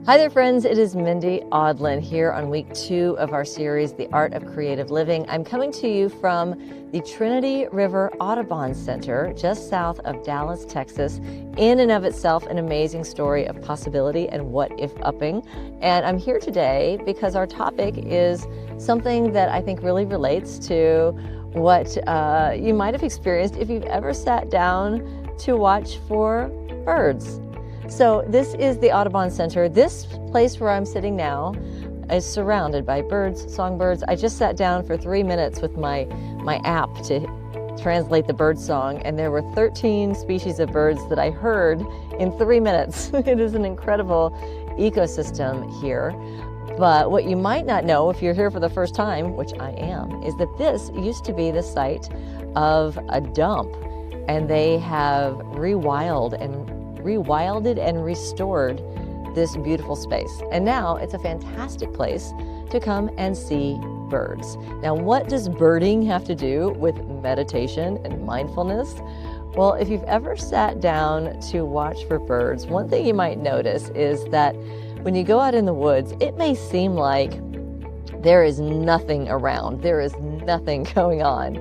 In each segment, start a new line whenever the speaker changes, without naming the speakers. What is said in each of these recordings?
Hi there, friends. It is Mindy Audlin here on week 2 of our series, The Art of Creative Living. I'm coming to you from the Trinity River Audubon Center, just south of Dallas, Texas. In and of itself, an amazing story of possibility and what-if-upping. And I'm here today because our topic is something that I think really relates to what you might have experienced if you've ever sat down to watch for birds. So this is the Audubon Center. This place where I'm sitting now is surrounded by birds, songbirds. I just sat down for 3 minutes with my app to translate the bird song, and there were 13 species of birds that I heard in 3 minutes. It is an incredible ecosystem here. But what you might not know if you're here for the first time, which I am, is that this used to be the site of a dump, and they have rewilded and restored this beautiful space. And now it's a fantastic place to come and see birds. Now, what does birding have to do with meditation and mindfulness? Well, if you've ever sat down to watch for birds, one thing you might notice is that when you go out in the woods, it may seem like there is nothing around, there is nothing going on.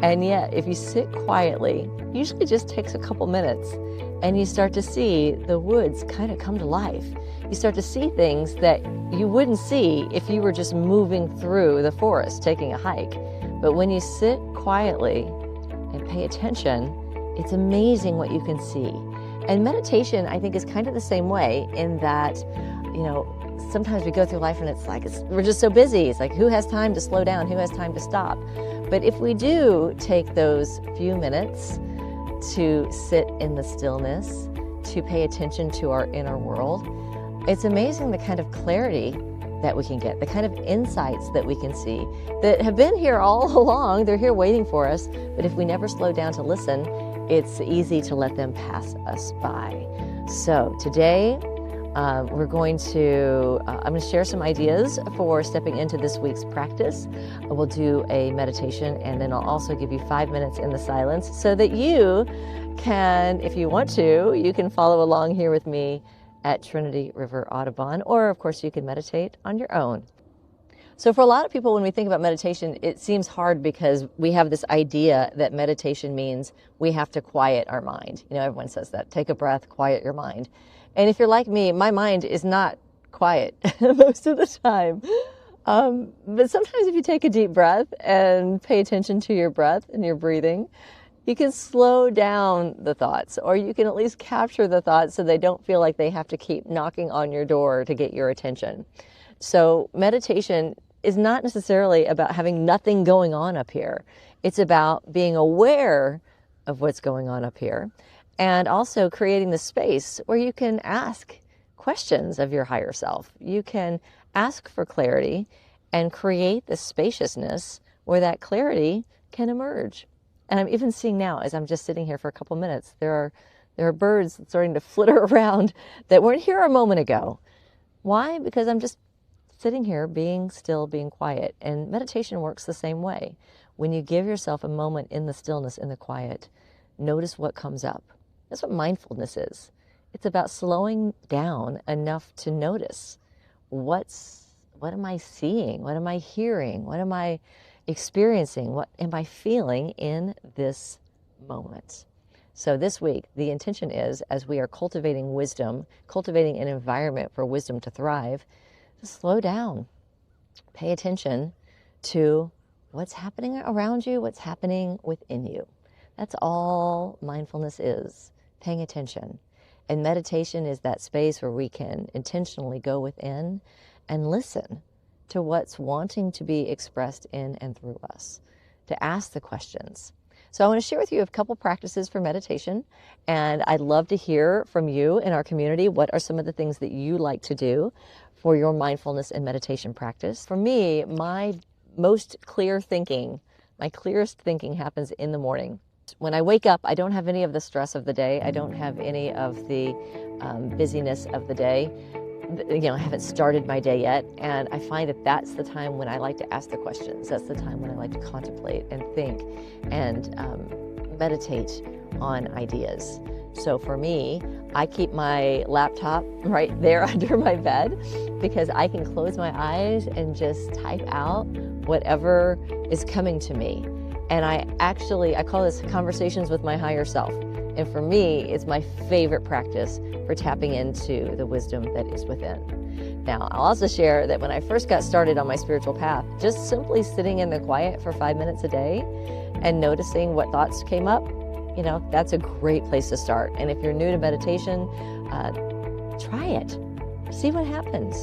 And yet, if you sit quietly, usually just takes a couple minutes, and you start to see the woods kind of come to life. You start to see things that you wouldn't see if you were just moving through the forest, taking a hike. But when you sit quietly and pay attention, it's amazing what you can see. And meditation, I think, is kind of the same way in that, sometimes we go through life and it's like, we're just so busy. It's like, who has time to slow down? Who has time to stop? But if we do take those few minutes to sit in the stillness, to pay attention to our inner world, it's amazing the kind of clarity that we can get, the kind of insights that we can see that have been here all along. They're here waiting for us, but if we never slow down to listen, it's easy to let them pass us by. So today, I'm going to share some ideas for stepping into this week's practice. We'll do a meditation, and then I'll also give you 5 minutes in the silence so that you can, if you want to, you can follow along here with me at Trinity River Audubon, or of course you can meditate on your own. So for a lot of people, when we think about meditation, it seems hard because we have this idea that meditation means we have to quiet our mind. Everyone says that. Take a breath, quiet your mind. And if you're like me, my mind is not quiet most of the time. But sometimes if you take a deep breath and pay attention to your breath and your breathing, you can slow down the thoughts, or you can at least capture the thoughts so they don't feel like they have to keep knocking on your door to get your attention. So meditation is not necessarily about having nothing going on up here. It's about being aware of what's going on up here, and also creating the space where you can ask questions of your higher self. You can ask for clarity and create the spaciousness where that clarity can emerge. And I'm even seeing now, as I'm just sitting here for a couple minutes, there are birds starting to flitter around that weren't here a moment ago. Why? Because I'm just sitting here being still, being quiet. And meditation works the same way. When you give yourself a moment in the stillness, in the quiet, notice what comes up. That's what mindfulness is. It's about slowing down enough to notice what am I seeing? What am I hearing? What am I experiencing? What am I feeling in this moment? So this week, the intention is, as we are cultivating wisdom, cultivating an environment for wisdom to thrive, to slow down, pay attention to what's happening around you, what's happening within you. That's all mindfulness is. Paying attention. And meditation is that space where we can intentionally go within and listen to what's wanting to be expressed in and through us, to ask the questions. So I want to share with you a couple practices for meditation, and I'd love to hear from you in our community. What are some of the things that you like to do for your mindfulness and meditation practice? For me, my clearest thinking happens in the morning. When I wake up, I don't have any of the stress of the day. I don't have any of the busyness of the day. I haven't started my day yet. And I find that that's the time when I like to ask the questions. That's the time when I like to contemplate and think and meditate on ideas. So for me, I keep my laptop right there under my bed because I can close my eyes and just type out whatever is coming to me. And I call this conversations with my higher self. And for me, it's my favorite practice for tapping into the wisdom that is within. Now, I'll also share that when I first got started on my spiritual path, just simply sitting in the quiet for 5 minutes a day and noticing what thoughts came up, that's a great place to start. And if you're new to meditation, try it. See what happens.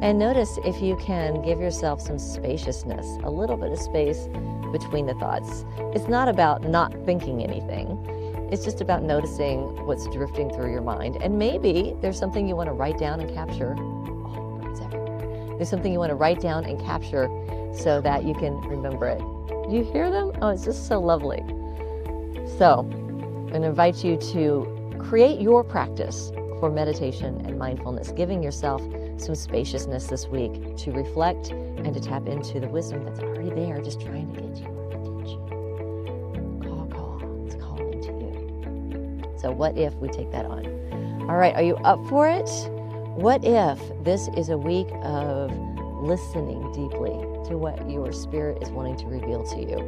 And notice if you can give yourself some spaciousness, a little bit of space between the thoughts. It's not about not thinking anything. It's just about noticing what's drifting through your mind. And maybe there's something you want to write down and capture. Oh, birds everywhere. There's something you want to write down and capture so that you can remember it. You hear them? Oh, it's just so lovely. So I'm going to invite you to create your practice for meditation and mindfulness, giving yourself some spaciousness this week to reflect and to tap into the wisdom that's already there, just trying to get your attention. It's calling to you. So what if we take that on? All right, are you up for it? What if this is a week of listening deeply to what your spirit is wanting to reveal to you?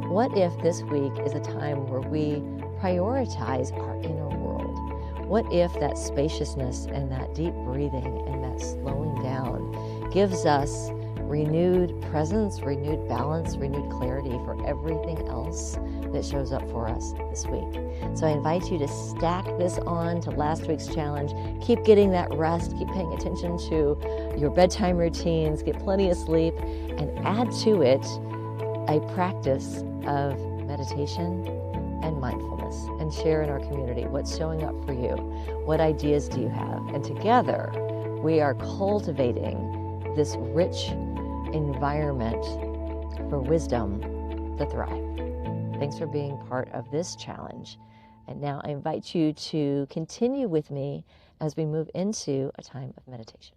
What if this week is a time where we prioritize our inner world? What if that spaciousness and that deep breathing and that slowing down gives us renewed presence, renewed balance, renewed clarity for everything else that shows up for us this week? So I invite you to stack this on to last week's challenge. Keep getting that rest. Keep paying attention to your bedtime routines. Get plenty of sleep and add to it a practice of meditation and mindfulness, and share in our community what's showing up for you. What ideas do you have? And together we are cultivating this rich environment for wisdom to thrive. Thanks for being part of this challenge. And now I invite you to continue with me as we move into a time of meditation.